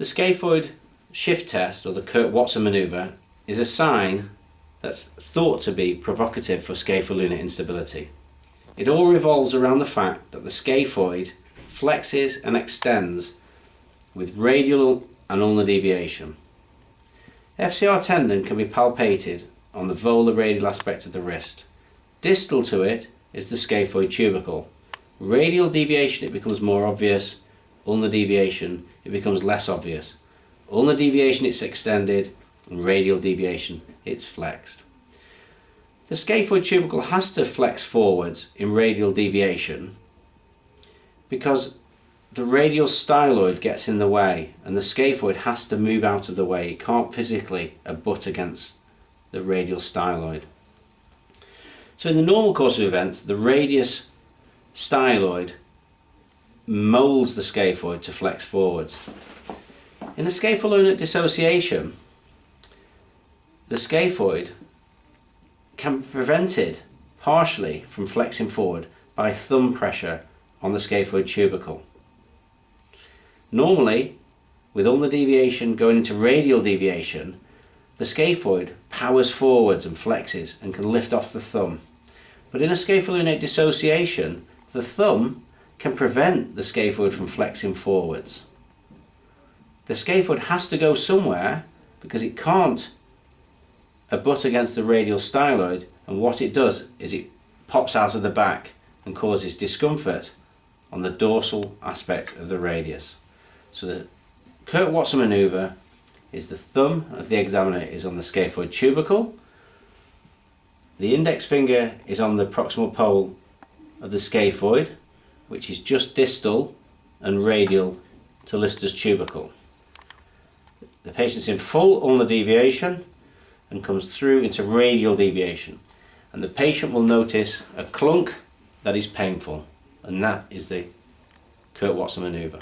The scaphoid shift test, or the KirkWatson manoeuvre, is a sign that's thought to be provocative for scapholunate instability. It all revolves around the fact that the scaphoid flexes and extends with radial and ulnar deviation. FCR tendon can be palpated on the volar radial aspect of the wrist. Distal to it is the scaphoid tubercle. Radial deviation, it becomes more obvious. Ulnar deviation, it becomes less obvious. Ulnar deviation, it's extended, and radial deviation, it's flexed. The scaphoid tubercle has to flex forwards in radial deviation because the radial styloid gets in the way and the scaphoid has to move out of the way. It can't physically abut against the radial styloid. So in the normal course of events, the radius styloid molds the scaphoid to flex forwards. In a scapholunate dissociation, the scaphoid can be prevented partially from flexing forward by thumb pressure on the scaphoid tubercle. Normally, with ulnar deviation going into radial deviation, the scaphoid powers forwards and flexes and can lift off the thumb. But in a scapholunate dissociation, the thumb can prevent the scaphoid from flexing forwards. The scaphoid has to go somewhere because it can't abut against the radial styloid, and what it does is it pops out of the back and causes discomfort on the dorsal aspect of the radius. So the KirkWatson manoeuvre is the thumb of the examiner is on the scaphoid tubercle, the index finger is on the proximal pole of the scaphoid, which is just distal and radial to Lister's tubercle. The patient's in full ulnar deviation and comes through into radial deviation, and the patient will notice a clunk that is painful, and that is the KirkWatson manoeuvre.